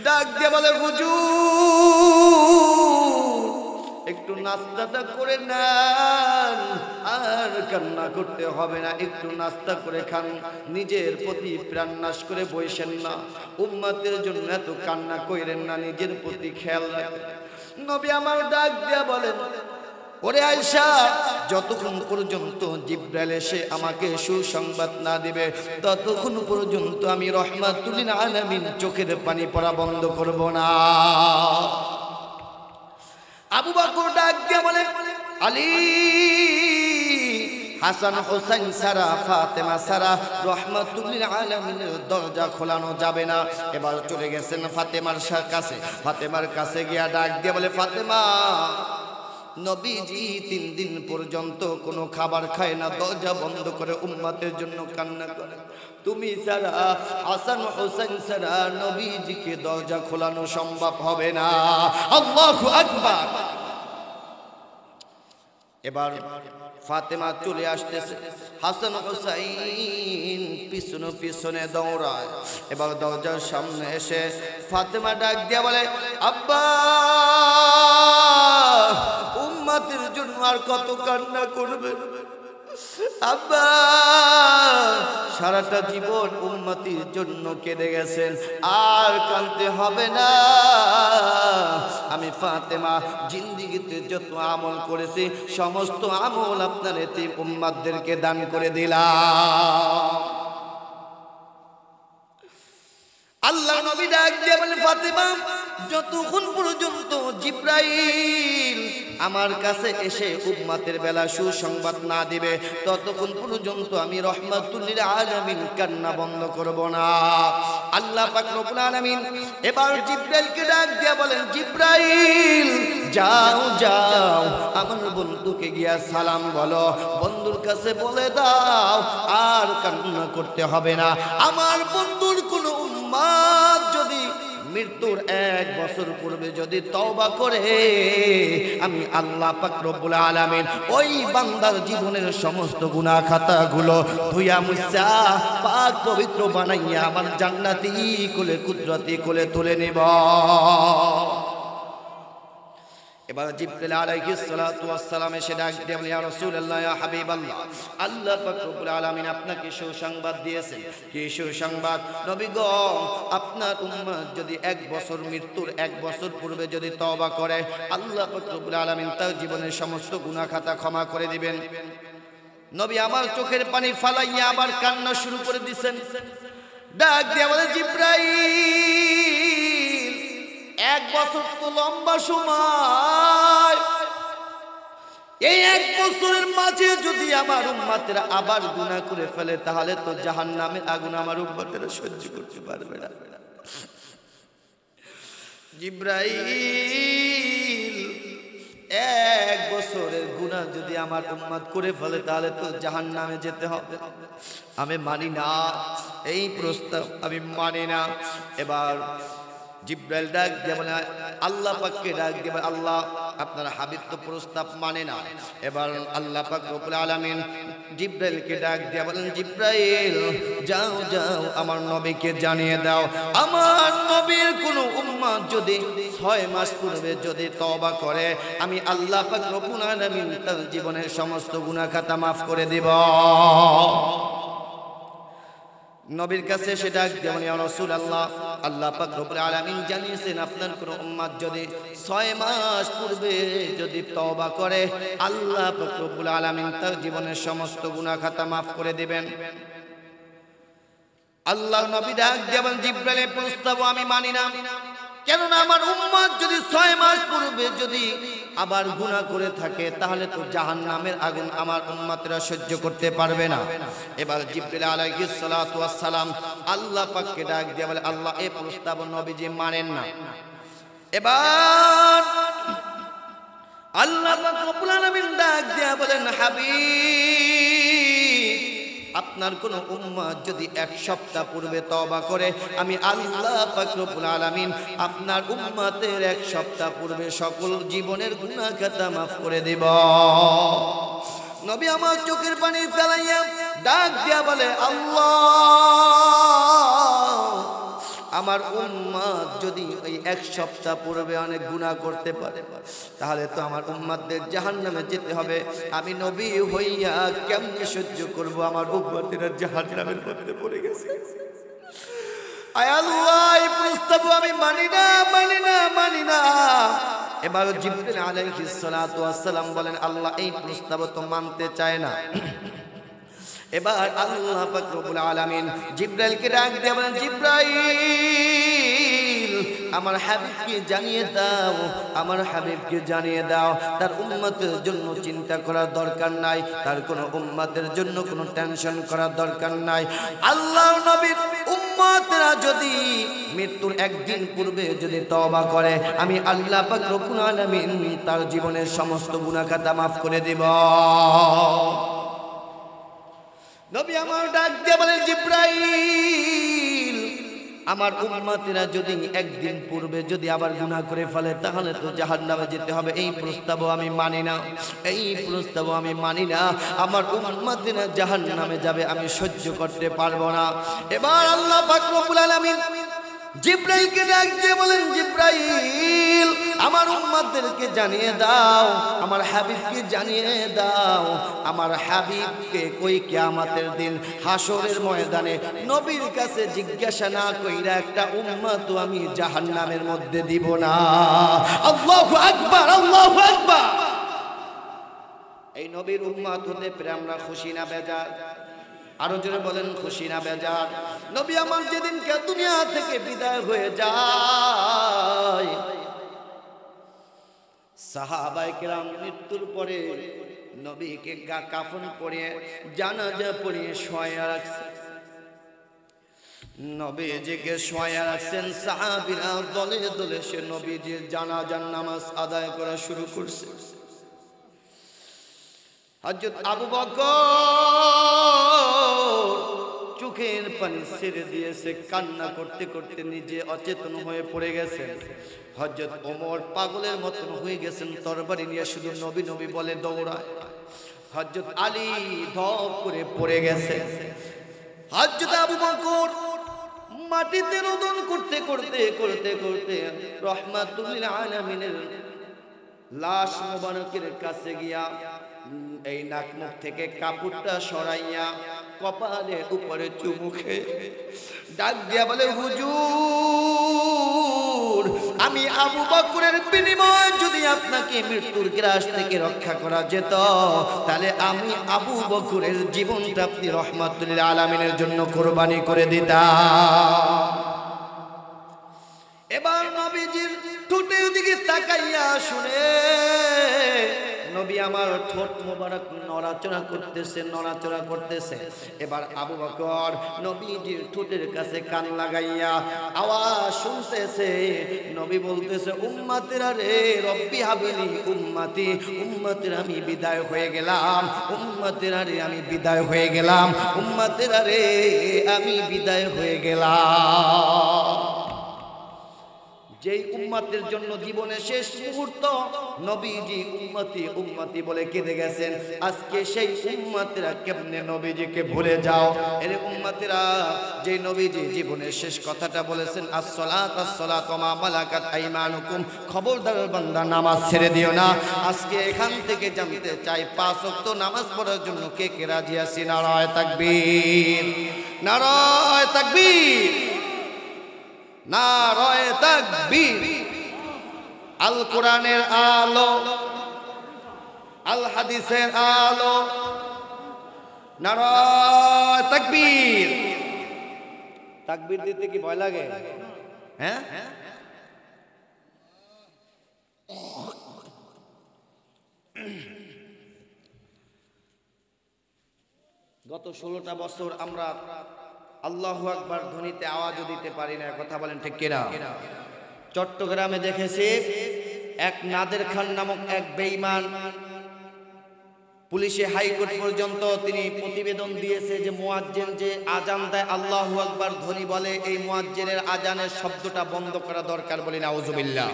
ডাক দিয়ে বলে, হুজুর একটু নাস্তাটা করে নেন, আর কান্না করতে হবে না, একটু নাস্তা করে খান, নিজের প্রতি প্রাণ নাশ করে বসেন না, উম্মতের জন্য এত কান্না কইরেন না, নিজের প্রতি খেয়াল রাখেন। নবী আমার ডাক দিয়া বলেন, ওরে আয়েশা, যতক্ষণ পর্যন্ত জিবরাইল এসে আমাকে সুসংবাদ না দিবে ততক্ষণ পর্যন্ত আমি রাহমাতুল লিল আলামিন চোখের পানি পড়া বন্ধ করব না। আবু বকর ডাক দিয়ে বলে, আলী, হাসান হোসেন সারা, ফাতেমা সারা রাহমাতুল লিল আলামিনের দরজা খোলানো যাবে না। এবার চলে গেছেন ফাতেমার কাছে। ফাতেমার কাছে গিয়া ডাক দিয়ে বলে, ফাতেমা, নবীজি 3 দিন পর্যন্ত কোনো খাবার খায় না, দরজা বন্ধ করে উম্মতের জন্য কান্না করে। তুমি ছাড়া, হাসান হোসেন ছাড়া নবীজিকে দরজা খোলানো সম্ভব হবে না। আল্লাহু আকবার। এবার ফাতেমা চলে আসতেছে, হাসান হোসেন পিছনে পিছনে দৌড়ায়। এবার দরজার সামনে এসে ফাতেমা ডাক দিয়া বলে, আব্বা, উম্মতের জন্য আর কত কান্না করবেন? আব্বা সারাটা জীবন উম্মতির জন্য কেঁদে গেছেন, আর কাঁদতে হবে না। আমি ফাতেমা জিন্দেগিতে যত আমল করেছি সমস্ত আমল আপনার এতিম উম্মতদেরকে দান করে দিলাম। আল্লাহ নবী ডাক দিয়ে বলেন, ফাতেমা যতক্ষণ পর্যন্ত জিবরাইল আমার কাছে এসে উম্মতের বেলা সুসংবাদ না দিবে ততক্ষণ পর্যন্ত আমি রহমাতুল লিল আলামিন কান্না বন্ধ করব না। আল্লাহ পাক রব্বুল আলামিন এবার জিবরাইলকে ডাক দিয়ে বলেন, জিবরাইল যাও যাও আমার বন্ধুকে গিয়া সালাম বলো, বন্ধুর কাছে বলে দাও আর কান্না করতে হবে না। আমার বন্ধুর কোনো উম্মত যদি মৃত্যুর 1 বছর পূর্বে যদি তওবা করে আমি আল্লাহ পাক রব্বুল আলামিন ওই বান্দার জীবনের সমস্ত গুনাহ খাতাগুলো ধুইয়া মুছা পাক পবিত্র বানাইয়া আমার জান্নাতি কোলে কুদরতি কোলে তুলে নেব। এবার জিবরিল আলাইহিস সালাতু ওয়াস সালাম এসে ডাক দিয়ে বলেন, ইয়া রাসূলুল্লাহ, ইয়া হাবিবাল্লাহ, আল্লাহ পাক রব্বুল আলামিন আপনাকে সুসংবাদ দিয়েছেন। কি সুসংবাদ? নবী গো, আপনার উম্মত যদি 1 বছর মৃত্যুর 1 বছর পূর্বে যদি তওবা করে আল্লাহ পাক রব্বুল আলামিন তার জীবনের সমস্ত গুনাহ খাতা ক্ষমা করে দিবেন। নবী আমার চোখের পানি ফালাইয়া আবার কান্না শুরু করে দিয়েছেন। ডাক দিয়ে বলে, জিবরাইল 1 বছর তো লম্বা সময়, এই 1 বছরের মাঝে যদি আমার উম্মতেরা আবার গুনাহ করে ফেলে তাহলে তো জাহান্নামের আগুন আমার উম্মতেরা সহ্য করতে পারবে না। জিবরাইল 1 বছরের গুনাহ যদি আমার উম্মত করে ফেলে তাহলে তো জাহান্নামে যেতে হবে। আমি মানি না, এই প্রস্তাব আমি মানি না। এবার জিবরাইল ডাক দিয়ে বলে, আল্লাহ পাককে ডাক দিয়ে বলে, আল্লাহ আপনার হাবিব তো প্রস্তাব মানে না। এবার আল্লাহ পাক রব্বুল আলামিন জিবরাইলকে ডাক দিয়ে বলেন, জিবরাইল যাও যাও আমার নবীকে জানিয়ে দাও আমার নবীর কোন উম্মত যদি 6 মাস পূর্বে যদি তওবা করে আমি আল্লাহ পাক রব্বুল আলামিন তার জীবনের সমস্ত গুনাহ খাতা মাফ করে দেব। নবীর কাছে সে ডাক দিয়ে বলে, ইয়া রাসূলুল্লাহ, আল্লাহ পাক রব্বুল আলামিন জানিয়েছেন আপনার কোন উম্মত যদি 6 মাস পূর্বে যদি তওবা করে আল্লাহ পাক রব্বুল আলামিন তার জীবনের সমস্ত গুনাহ খাতা maaf করে দিবেন। আল্লাহ নবী ডাক দিয়ে বলেন, জিবরাইলের প্রস্তাব আমি মানি না, কেননা আমার উম্মত যদি 6 মাস পূর্বে যদি আবার গুনাহ করে থাকে তাহলে তো জাহান্নামের আগুন আমার উম্মতরা সহ্য করতে পারবে না। এবার জিবরিল আলাইহিস সালাতু ওয়াস সালাম আল্লাহ পাককে ডাক দিয়ে বলে, আল্লাহ এই প্রস্তাব নবীজি মানেন না। এবার আল্লাহ পাক রব্বুল আলামিন ডাক দিয়ে বলেন, হাবিব আপনার কোন উম্মত যদি 1 সপ্তাহ পূর্বে তওবা করে আমি আল্লাহ পাক রব্বুল আলামিন আপনার উম্মতের 1 সপ্তাহ পূর্বে সকল জীবনের গুনাহ খাতা maaf করে দেব। নবী আমার চোখের পানি ফেলাইয়া ডাক দিয়া বলে, আল্লাহ আমার উম্মত যদি এই 1 সপ্তাহ পূর্বে অনেক গুনাহ করতে পারে তাহলে তো আমার উম্মতদের জাহান্নামে যেতে হবে। আমি নবী হইয়া কেমনে সহ্য করব, আমার উম্মতেরা জাহান্নামের মধ্যে পড়ে গেছে। আয় আল্লাহ এই প্রস্তাব আমি মানি না, মানি না, মানি না। এবার জিবরিল আলাইহিস সালাতু ওয়াস সালাম বলেন, আল্লাহ এই প্রস্তাব তো মানতে চায় না। এবার আল্লাহ পাক রব্বুল আলামিন জিবরাইলকে ডাক দিয়ে বলেন, জিবরাইল আমার হাবিবকে জানিয়ে দাও, আমার হাবিবকে জানিয়ে দাও তার উম্মতের জন্য চিন্তা করার দরকার নাই, তার কোনো উম্মতের জন্য কোনো টেনশন করার দরকার নাই। আল্লাহর নবীর উম্মতরা যদি মৃত্যুর 1 দিন পূর্বে যদি তওবা করে আমি আল্লাহ পাক রব্বুল আলামিন তার জীবনের সমস্ত গুনাহ খাতা maaf করে দেব। নবী আমার ডাক দিয়ে বলেন, জিবরাইল আমার উম্মতেরা যদি 1 দিন পূর্বে যদি আবার গুনাহ করে ফেলে তাহলে তো জাহান্নামে যেতে হবে। এই প্রস্তাব আমি মানি না, এই প্রস্তাব আমি মানি না। আমার উম্মতেরা জাহান্নামে যাবে আমি সহ্য করতে পারবো না। এবার আল্লাহ পাক রব্বুল আলামিন জিব্রাইলকে ডাক দিয়ে বলেন, জিব্রাইল আমার উম্মতদেরকে জানিয়ে দাও, আমার হাবিবকে জানিয়ে দাও, আমার হাবিবকে কই কিয়ামতের দিন হাসরের ময়দানে নবীর কাছে জিজ্ঞাসা না কইরা একটা উম্মত আমি জাহান্নামের মধ্যে দিব না। আল্লাহু আকবার, আল্লাহু আকবার। এই নবীর উম্মত হতে পেরে আমরা খুশি না বেজার? আরো জোরে বলেন, খুশি না বেজার? নবী আমার যেদিনকে দুনিয়া থেকে বিদায় হয়ে যায়, সাহাবায়ে কেরাম মৃত্যুর পরে নবীকে কাফন পরিয়ে জানাজা পড়িয়ে শোয়া রাখছে। নবীজিকে শোয়া রাখছেন, সাহাবীরা দলে দলে সে নবীজির জানাজার নামাজ আদায় করা শুরু করছে। হযরত আবু বকর চোখের পানি ছেড়ে দিয়েছে, কান্না করতে করতে নিজে অচেতন হয়ে পড়ে গেছেন। হযরত ওমর পাগলের মতন হয়ে গেছেন, তরবারি নিয়ে শুধু নবী নবী বলে দৌড়ায়। হযরত আলী ধপ করে পড়ে গেছে। হযরত আবু বকর মাটিতে রোদন করতে করতে করতে করতে রাহমাতুল লিল আলামিনের লাশ মুবারকের কাছে গিয়া এই নাক মুখ থেকে কাপড়টা সরাইয়া কপালে উপরে চুমু খেয়ে ডাক দিয়া বলে, হুজুর আমি আবু বকরের বিনিময়ে যদি আপনাকে মৃত্যুর গ্রাস থেকে রক্ষা করা যেত, তাহলে আমি আবু বকরের জীবনটা আপনি রাহমাতুল লিল আলামিনের জন্য কুরবানি করে দিতাম। এবার নবীজির ঠোঁটের দিকে তাকাইয়া শুনে নবী আমার ঠোঁট মোবারক নড়াচড়া করতেছে, নড়াচড়া করতেছে। এবার আবু বকর নবীজির ঠোঁটের কাছে কান লাগাইয়া আওয়াজ শুনতেছে। নবী বলতেছে, উম্মতেরা রে রব্বি হাবিলি উম্মতি, উম্মতেরা আমি বিদায় হয়ে গেলাম, উম্মতেরা রে আমি বিদায় হয়ে গেলাম, উম্মতেরা রে আমি বিদায় হয়ে গেলাম। যেই উম্মতের জন্য জীবনের শেষ মুহূর্ত নবীজি উম্মতি উম্মতি বলে কেঁদে গেছেন, আজকে সেই উম্মতেরা কেমনে নবীজিকে ভুলে যাও? এর উম্মতেরা যে নবীজি জীবনের শেষ কথাটা বলেছেন, আসসালাত আসসালাত ওয়া মা মালাকাত আইমানুকুম, খবরদার বান্দা নামাজ ছেড়ে দিও না। আজকে এখান থেকে জানতে চাই 5 ওয়াক্ত নামাজ পড়ার জন্য কে কে রাজি আছি? নারায়ে তাকবীর, নারায়ে তাকবীর, নারায়ে তাকবীর। আল কোরআনের আলো, আল হাদিসের আলো, নারায়ে তাকবীর। তাকবীর দিতে কি ভয় লাগে? হ্যাঁ, গত 16টা বছর আমরা আল্লাহু আকবার ধ্বনিতে আওয়াজও দিতে পারি না। কথা বলেন ঠিক কিনা? চট্টগ্রামে দেখেছি এক নাদের খান নামক এক বেঈমান, পুলিশে হাইকোর্ট পর্যন্ত তিনি প্রতিবেদন দিয়েছে যে মুয়াজ্জিন যে আজান দেয় আল্লাহু আকবার ধ্বনি বলে, এই মুয়াজ্জিনের আজানের শব্দটা বন্ধ করা দরকার। বলি নাউজুবিল্লাহ।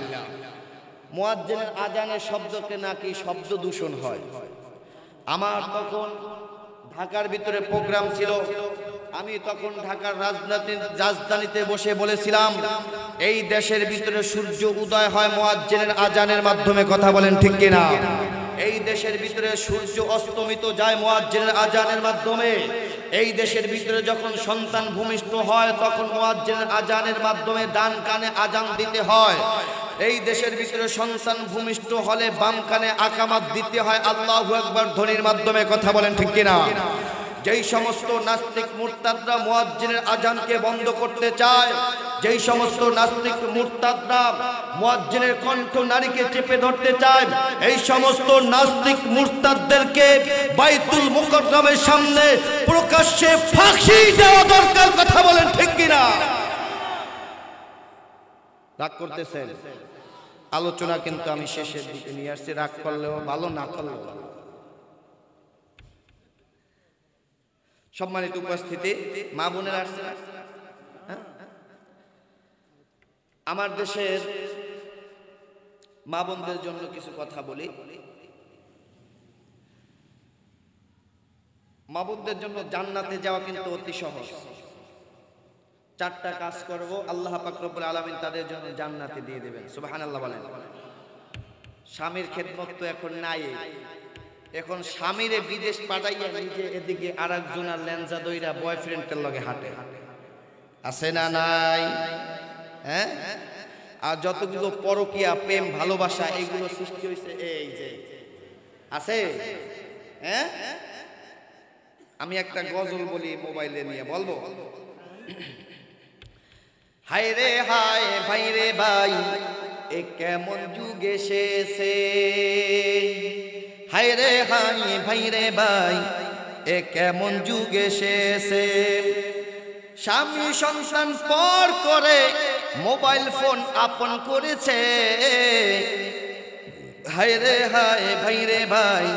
মুয়াজ্জিনের আজানের শব্দকে নাকি শব্দ দূষণ হয়। আমার তখন ঢাকার ভিতরে প্রোগ্রাম ছিল, আমি তখন ঢাকার রাজধানীতে বসে বলেছিলাম, এই দেশের ভিতরে সূর্য উদয় হয় মুয়াজ্জিনের আজানের মাধ্যমে। কথা বলেন ঠিক কিনা? এই দেশের ভিতরে সূর্য অস্তমিত যায় মুয়াজ্জিনের আজানের মাধ্যমে। এই দেশের ভিতরে যখন সন্তান ভূমিষ্ঠ হয় তখন মুয়াজ্জিনের আজানের মাধ্যমে ডান কানে আজান দিতে হয়। এই দেশের ভিতরে সন্তান ভূমিষ্ঠ হলে বাম কানে আকামাত দিতে হয় আল্লাহু আকবার ধ্বনির মাধ্যমে। কথা বলেন ঠিক কিনা? যেই সমস্ত নাস্তিক মুরতাদরা মুয়াজ্জিনের আজানকে বন্ধ করতে চায়, যেই সমস্ত নাস্তিক মুরতাদরা মুয়াজ্জিনের কণ্ঠ নারীকে চেপে ধরতে চায়, এই সমস্ত নাস্তিক মুরতাদদেরকে বাইতুল মুকাররমের সামনে প্রকাশ্যে ফাঁসি দেওয়া দরকার। কথা বলেন ঠিক কিনা? রাগ করতেছেন? আলোচনা কিন্তু আমি শেষের দিকে নিয়ে আসছি, রাগ করলেও ভালো, না করলেও ভালো। সম্মানিত উপস্থিতি, মা বোনেরা আসছে, আমার দেশের মা বোনদের জন্য কিছু কথা বলি। মা বোনদের জন্য জান্নাতে যাওয়া কিন্তু অতি সহজ। চারটা কাজ করব, আল্লাহ পাক রব্বুল আলামিন তাদের জন্য জান্নাতে দিয়ে দেবেন। সুবহানাল্লাহ বলেন। স্বামীর খেদমত তো এখন নাই, এখন স্বামীরে বিদেশ পাঠাইয়া নিজে এদিকে আরেকজনের লেঞ্জা দইরা বয়ফ্রেন্ডের লগে হাঁটে, আছে না নাই? হ্যাঁ, আর যতগুলো পরকীয়া প্রেম ভালোবাসা এগুলো সৃষ্টি হয়েছে এই যে আছে। হ্যাঁ, আমি একটা গজল বলি মোবাইলে নিয়ে, বলবো? হায় রে হায় ভাই রে ভাই, এ কেমন যুগ এসেছে, হায় রে হায় ভাই রে ভাই, এ কেমন যুগ এসেছে। স্বামী সংসার পর করে মোবাইল ফোন আপন করেছে, হায় রে হায় ভাই রে ভাই,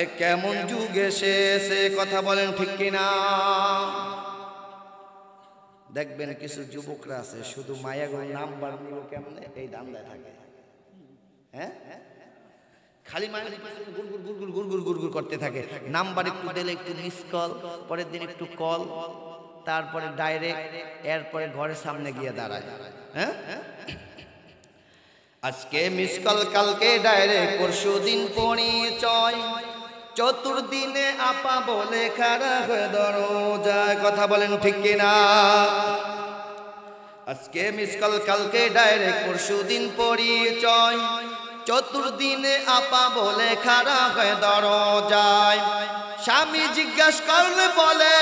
এ কেমন যুগ এসেছে। কথা বলেন ঠিক কিনা? দেখবেন কিছু যুবকরা আছে শুধু মায়াগো নাম্বার নিব কেমনে এই দান্দায় থাকে। হ্যাঁ, খালি মায়ের গুড়গুড় গুড়গুড় গুড়গুড় গুড়গুড় করতে থাকে। নাম্বার একটু দিলে একটু মিস কল, পরের দিন একটু কল, তারপরে ডাইরেক্ট, এরপরে ঘরের সামনে গিয়ে দাঁড়ায়। হ্যাঁ, আজকে মিস কল, কালকে ডাইরেক্ট, পরশু দিন পরিচয়, চতুর্দিনে আপা বলে খাড়া হয়ে দরজায়। কথা বলেন ঠিক কিনা? আজকে মিস কল, কালকে ডাইরেক্ট, পরশু দিন পরিচয়, চতুর্দিনে আপা বলে খাড়া হয়ে দরজায়। স্বামী জিজ্ঞেস করলে বলে,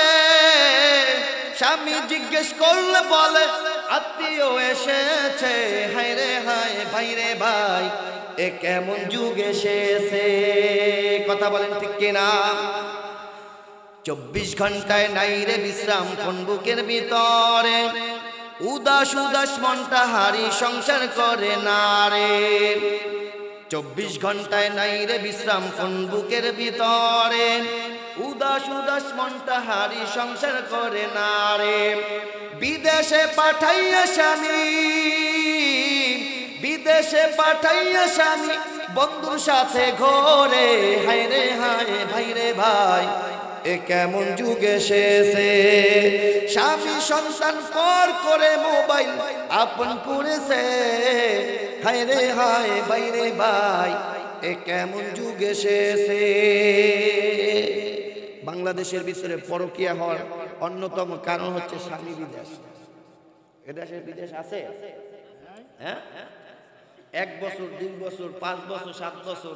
স্বামী জিজ্ঞেস করলে বলে আত্মীয় এসেছে, হায় রে হায় ভাই রে ভাই, এ কেমন যুগ এসেছে। কথা বলেন ঠিক কিনা? 24 ঘন্টায় নাই রে বিশ্রাম কোন বুকের ভিতরে, উদাস উদাস মনটা হারি সংসার করে না রে। 24 ঘন্টায় নাই রে বিশ্রাম কোন বুকের ভিতরে, উদাস উদাস মনটা হারি সংসার করে না রে। বিদেশে পাঠাইয়া স্বামী, বিদেশে পাঠাইয়া স্বামী বন্ধুর সাথে ঘরে, হায় রে হায় ভাই রে ভাই, এ কেমন যুগ এসেছে। স্বামী সন্তান পর করে মোবাইল আপন করেছে, হায় রে হায় ভাই রে ভাই, এ কেমন যুগ এসেছে। বাংলাদেশের ভিতরে পরকীয়া হওয়ার অন্যতম কারণ হচ্ছে স্বামী বিদেশ। এদেশের বিদেশ আছে। হ্যাঁ, 1 বছর 2 বছর 5 বছর 7 বছর,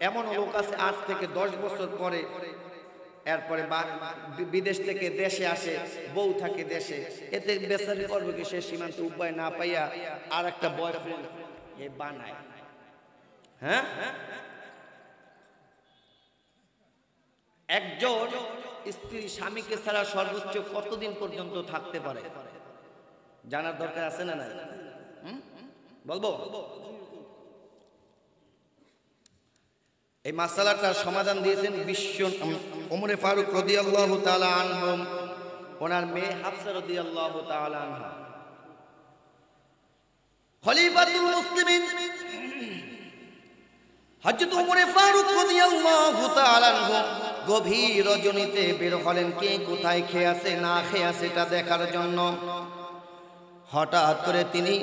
এমন লোক আছে 8 থেকে 10 বছর পরে এরপরে বিদেশ থেকে দেশে আসে, বউ থাকে দেশে, এতে বেচারি করবে কি? সে সীমান্ত উপায় না পাইয়া আর একটা বয়ফ্রেন্ড এ বানায়। হ্যাঁ, একজন স্ত্রী স্বামীকে ছাড়া সর্বোচ্চ কতদিন পর্যন্ত থাকতে পারে জানার দরকার আছে না নাই? বলবো? এই মাসালাটার সমাধান দিয়েছেন বিশ্ব ওমরে ফারুক রাদিয়াল্লাহু তাআলা আনহু, ওনার মেয়ে হাফসা রাদিয়াল্লাহু তাআলা আনহা। খলিফাতুল মুসলিমিন হযরত ওমরে ফারুক রাদিয়াল্লাহু তাআলা আনহু গভীর রজনীতে বের হলেন কে কোথায় খেয়ে আছে না খেয়ে আছে এটা দেখার জন্য। হঠাৎ করে তিনি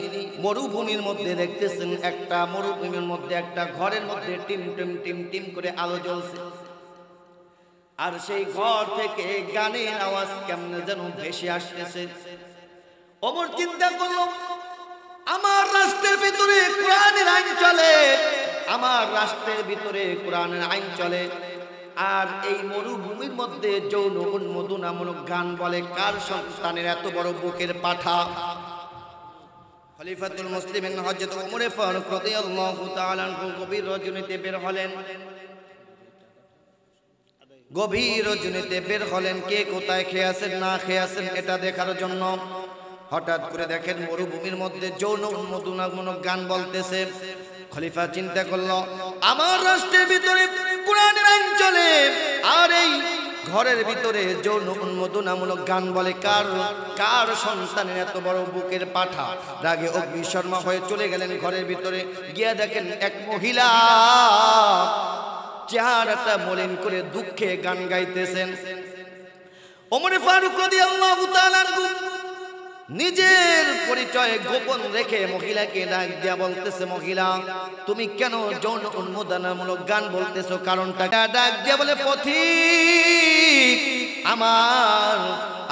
মরুভূমির মধ্যে দেখতেছেন, একটা মরুভূমির মধ্যে একটা ঘরের মধ্যে টিম টিম টিম টিম করে আলো জ্বলছে, আর সেই ঘর থেকে গানের আওয়াজ কেমনে যেন ভেসে আসতেছে। ওমর চিন্তা করলো, আমার রাষ্ট্রের ভিতরে কোরআনের আইন চলে, আমার রাষ্ট্রের ভিতরে কোরআনের আইন চলে, আর এই মরুভূমির মধ্যে যৌন উন্মোদনামূলক গান বলে, কার সন্তানের এত বড় বুকের পাঠা? খলিফাতুল মুসলিমিন হযরত ওমর ফারুক রাদিয়াল্লাহু তাআলা আনহু গভীর রজনীতে বের হলেন, গভীর রজনীতে বের হলেন কে কোথায় খেয়ে আছেন না খেয়ে আছেন এটা দেখার জন্য। হঠাৎ করে দেখেন মরুভূমির মধ্যে যৌন উন্মোদনামূলক গান বলতেছে। খলিফা চিন্তা করলো, আমার রাষ্ট্রের ভিতরে কোরআনের আইন চলে, আর এই ঘরের ভিতরে যৌন উন্মোদনামূলক গান বলে, কার সন্তানের এত বড় বুকের পাঠা? রাগে অগ্নিশর্মা হয়ে চলে গেলেন ঘরের ভিতরে, গিয়ে দেখেন এক মহিলা চেহারাটা মলিন করে দুঃখে গান গাইতেছেন। ওমর ফারুক রাদিয়াল্লাহু তাআলা আনহু নিজের পরিচয় গোপন রেখে মহিলাকে ডাক দিয়া বলতেছে, মহিলা তুমি কেন যৌন উন্মোদনামূলক গান বলতেছো, কারণটা? ডাক দিয়া বলে, পথিক আমার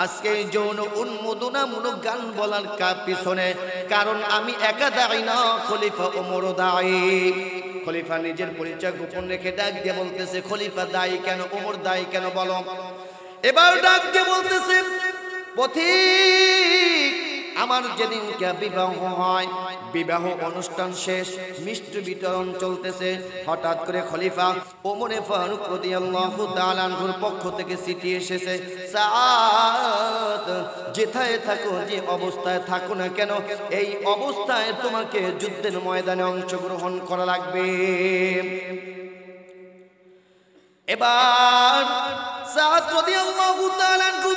আজকে যৌন উন্মোদনামূলক গান বলার পিছনে কারণ আমি একা দায়ী না, খলিফা ওমর দায়ী। খলিফা নিজের পরিচয় গোপন রেখে ডাক দিয়ে বলতেছে, খলিফা দায়ী কেন, ওমর দায়ী কেন বলো? এবার ডাক দিয়ে বলতেছে, পথিক আমার যেদিনকে বিবাহ হয়, বিবাহ অনুষ্ঠান শেষ, মিষ্টি বিতরণ চলতেছে, হঠাৎ করে খলিফা ওমর ফারুক রাদিয়াল্লাহু তাআলা আনহুর পক্ষ থেকে চিঠি এসেছে, সাদ যেথায় থাকো, যে অবস্থায় থাকো না কেন, এই অবস্থায় তোমাকে যুদ্ধের ময়দানে অংশগ্রহণ করা লাগবে। এবার সাদ রাদিয়াল্লাহু তাআলা আনহু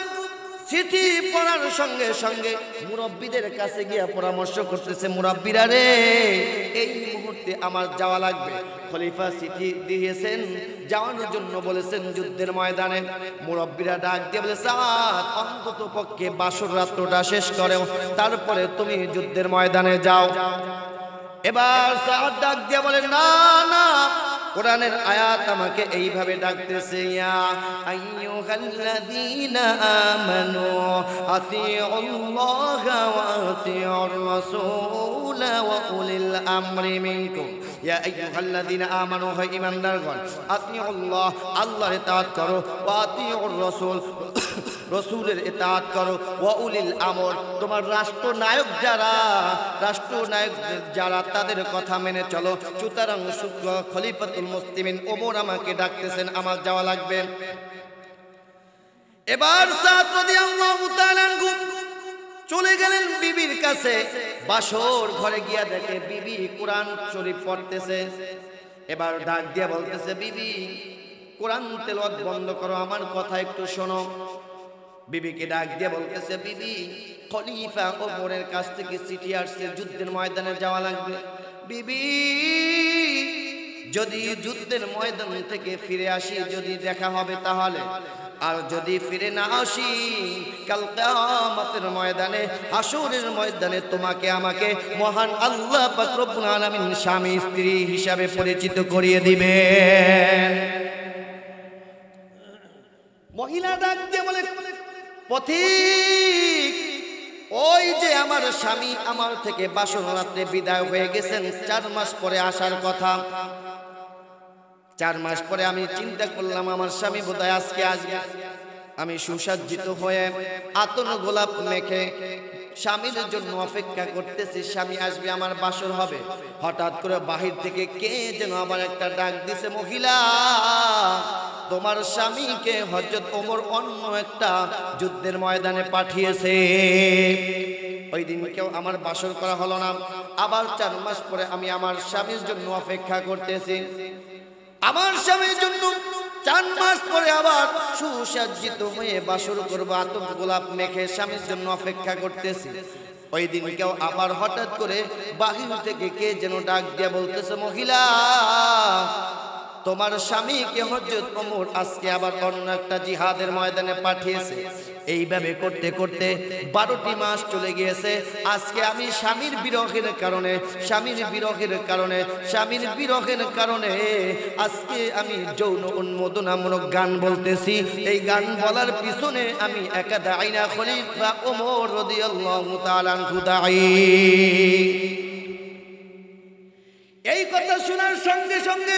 চিঠি পড়ার সঙ্গে সঙ্গে মুরব্বীদের কাছে গিয়ে পরামর্শ করতেছে, মুরব্বীরা রে, এই মুহূর্তে আমার যাওয়া লাগবে। খলিফা চিঠি দিয়েছেন, যাওয়ানোর জন্য বলেছেন যুদ্ধের ময়দানে। মুরব্বীরা ডাক দিয়ে বলে, সাদ অন্তত পক্ষে বাসর রাত্রটা শেষ করো, তারপরে তুমি যুদ্ধের ময়দানে যাও। এবার সাদ ডাক দিয়ে বলে, না না, কোরআনের আয়াত আমাকে এইভাবে ডাকতেছে, ইয়া আইয়ুহাল্লাযীনা আমানু আতিউল্লাহা ওয়া আতিউর রাসূলা ওয়া উলিল আমরি মিনকুম। ইয়া আইয়ুহাল্লাযীনা আমানু, হে ঈমানদারগণ, আতিউল্লাহ আল্লাহর ইতাআত করো, ওয়া আতিউর রাসূল রাসূলের ইতাআত করো, ওয়া উলিল আমর তোমার রাষ্ট্রনায়ক যারা তাদের কথা মেনে চলো। সুতরাং খলিফাতুল মুসলিমিন ওমর আমাকে ডাকতেছেন, আমার যাওয়া লাগবে। এবার সাদ রাদিয়াল্লাহু তাআলা আনহু চলে গেলেন বিবির কাছে। বাসর ঘরে গিয়া দেখে বিবি কোরআন শরীফ পড়তেছে। এবার ডাক দিয়ে বলতেছে, বিবি কোরআন তেলাওয়াত বন্ধ করো, আমার কথা একটু শোনো। বিবিকে ডাক দিয়ে বলতেছে, বিবি খলিফা ওমরের কাছ থেকে চিঠি আসছে, যুদ্ধের ময়দানে যাওয়া লাগবে। বিবি যদি যুদ্ধের ময়দান থেকে ফিরে আসি, যদি দেখা হবে তাহলে, আর যদি ফিরে না আসি, কাল কিয়ামতের ময়দানে, হাসরের ময়দানে তোমাকে আমাকে মহান আল্লাহ পাক রব্বুল আলামিন স্বামী স্ত্রী হিসাবে পরিচিত করিয়ে দিবেন। মহিলা ডাক দিয়ে বলে, পথিক ওই যে আমার স্বামী আমার থেকে বাসর রাত্রে বিদায় হয়ে গেছেন, 4 মাস পরে আসার কথা। 4 মাস পরে আমি চিন্তা করলাম আমার স্বামী বোধহয় আজকে আসবে। আমি সুসজ্জিত হয়ে আতর গোলাপ মেখে স্বামীর জন্য অপেক্ষা করতেছি, স্বামী আসবে, আমার বাসর হবে। হঠাৎ করে বাহির থেকে কে যেন আবার একটা ডাক দিছে, মহিলা তোমার স্বামীকে হযরত ওমর অন্য একটা যুদ্ধের ময়দানে পাঠিয়েছে। ওই দিন কেউ আমার বাসর করা হলো না। আবার 4 মাস পরে আমি আমার স্বামীর জন্য অপেক্ষা করতেছি। আমার স্বামীর জন্য 4 মাস পরে আবার সুসজ্জিত হয়ে বাসর করব, আতর গোলাপ মেখে স্বামীর জন্য অপেক্ষা করতেছি। ওই দিন কেউ আবার হঠাৎ করে বাহির থেকে কে যেন ডাক দিয়ে বলতেছে, মহিলা তোমার স্বামীকে হযরত ওমর আজকে আবার অন্য একটা জিহাদের ময়দানে পাঠিয়েছে। এইভাবে করতে করতে 12টি মাস চলে গিয়েছে। আজকে আমি স্বামীর বিরহের কারণে আজকে আমি যৌন উন্মোদনামূলক গান বলতেছি। এই গান বলার পিছনে আমি একা দায়ী না, খলিফা ওমর রাদিয়াল্লাহু তাআলা আনহু দায়ী। এই কথা শোনার সঙ্গে সঙ্গে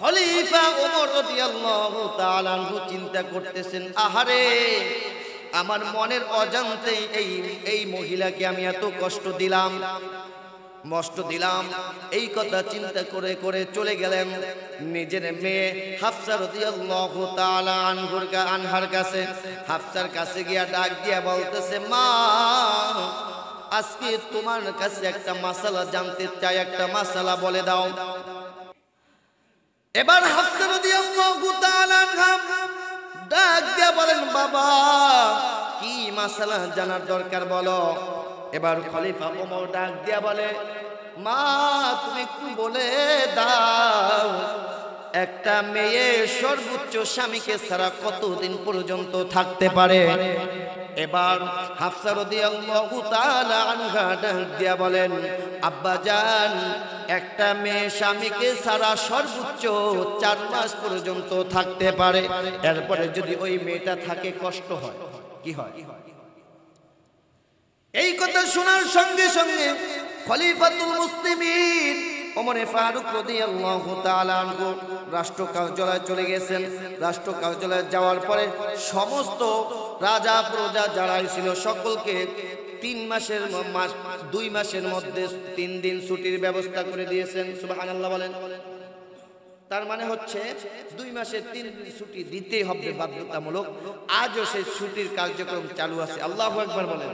খলিফা ওমর রাদিয়াল্লাহু তাআলা আনহু চিন্তা করতেছেন, আহারে আমার মনের অজান্তেই এই মহিলাকে আমি এত কষ্ট দিলাম। এই কথা চিন্তা করে করে চলে গেলেন নিজের মেয়ে হাফসা রাদিয়াল্লাহু তাআলা আনহার কাছে। হাফসার কাছে গিয়া ডাক দিয়া বলতেছে, মা আজকে তোমার কাছে একটা মাসালা জানতে চাই, একটা মাসালা বলে দাও। এবার হাফসা রাদিয়াল্লাহু তাআলা আনহা ডাক দিয়া বলেন, বাবা কি মাসালা জানার দরকার বলো। এবার খলিফা ওমর ডাক দিয়া বলে, মা তুমি একটু বলে দাও, একটা মেয়ে সর্বোচ্চ স্বামীকে ছাড়া কতদিন পর্যন্ত থাকতে পারে? এবার হাফসা রাদিয়াল্লাহু তাআলা আনহা ডাক দিয়া বলেন, আব্বাজান, একটা মেয়ে স্বামীকে ছাড়া সর্বোচ্চ 4 মাস পর্যন্ত থাকতে পারে, এরপরে যদি ওই মেয়েটা থাকে কষ্ট হয়। কি হয়? এই কথা শোনার সঙ্গে সঙ্গে খলিফাতুল মুসলিমিন ওমর ফারুক রাদিয়াল্লাহু তাআলা আনহু রাষ্ট্র কার্যালয়ে চলে গেছেন। রাষ্ট্র কার্যালয়ে যাওয়ার পরে সমস্ত রাজা প্রজা যারা ছিল সকলকে 2 মাসের মধ্যে 3 দিন ছুটির ব্যবস্থা করে দিয়েছেন। সুবহানাল্লাহ বলেন। তার মানে হচ্ছে 2 মাসের 3 দিন ছুটি দিতেই হবে বাধ্যতামূলক। আজও সেই ছুটির কার্যক্রম চালু আছে। আল্লাহু আকবার বলেন।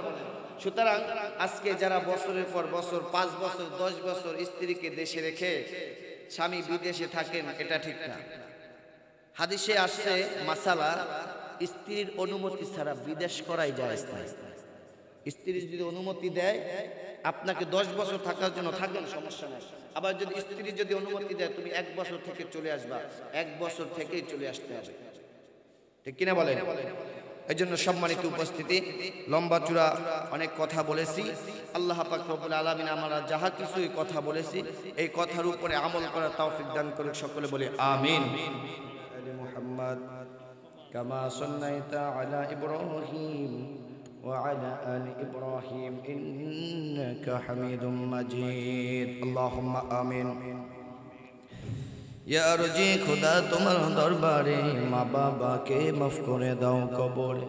সুতরাং আজকে যারা বছরের পর বছর 5 বছর 10 বছর স্ত্রীকে দেশে রেখে স্বামী বিদেশে থাকেন, এটা ঠিক না। হাদিসে আসছে মাসালা, স্ত্রীর অনুমতি ছাড়া বিদেশ করাই যায় না। স্ত্রী যদি অনুমতি দেয় আপনাকে 10 বছর থাকার জন্য থাকেন, সমস্যা নেই। আবার যদি স্ত্রী যদি অনুমতি দেয় তুমি 1 বছর থেকে চলে আসবা, 1 বছর থেকেই চলে আসতে হবে। ঠিক কিনা বলেন? এই জন্য সম্মানিত উপস্থিতি, লম্বা চূড়া অনেক কথা বলেছি। আল্লাহ পাক রব্বুল আলামিন আমরা যাহা কিছুই কথা বলেছি এই কথার উপরে আমল করার তৌফিক দান করুক। সকলে বলি আমিন। আলি মুহাম্মদ কামা সাল্লাইতা আলা ইব্রাহিম ওয়া আলা আলি ইব্রাহিম ইন্নাকা হামিদুম মাজিদ। আল্লাহুম্মা আমিন। ইয়া রজি খোদা তোমার দরবারে মা বাবাকে মাফ করে দাও কবরে।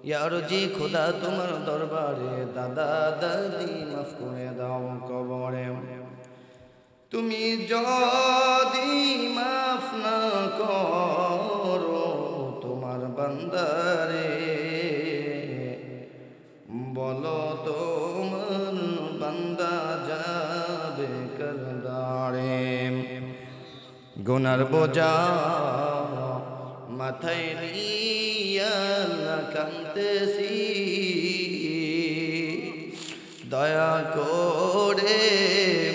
ইয়া রজি খোদা তোমার দরবারে দাদা দাদি মাফ করে দাও কবরে। তুমি যদি মাফ না করো তোমার বান্দারে, বলো তোমার বান্দা যাবে কারদারে। গুনার বোঝা মাথায় নিয়া কাঁদতেছি, দয়া করে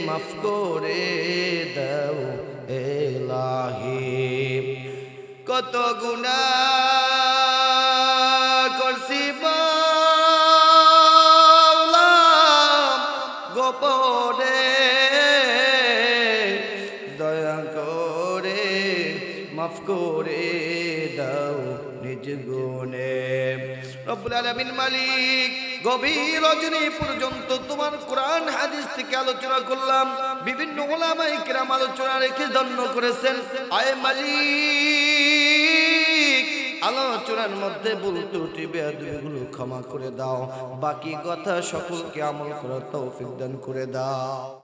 মাফ করে দাও এলাহি। কত গুনাহ করছি বাউলা গোপনে, দয়া করে মাফ করে দাও নিজ গুণে। রব্বুল আলামিন মালিক, গভীর রজনী পর্যন্ত তোমার কোরআন হাদিস থেকে আলোচনা করলাম। বিভিন্ন উলামায়ে কিরাম আলোচনা রেখে ধন্য করেছেন। আয় মালিক, আলোচনার মধ্যে ভুল ত্রুটি বেয়াদবিগুলো ক্ষমা করে দাও। বাকি কথা সকলকে আমল করার তৌফিক দান করে দাও।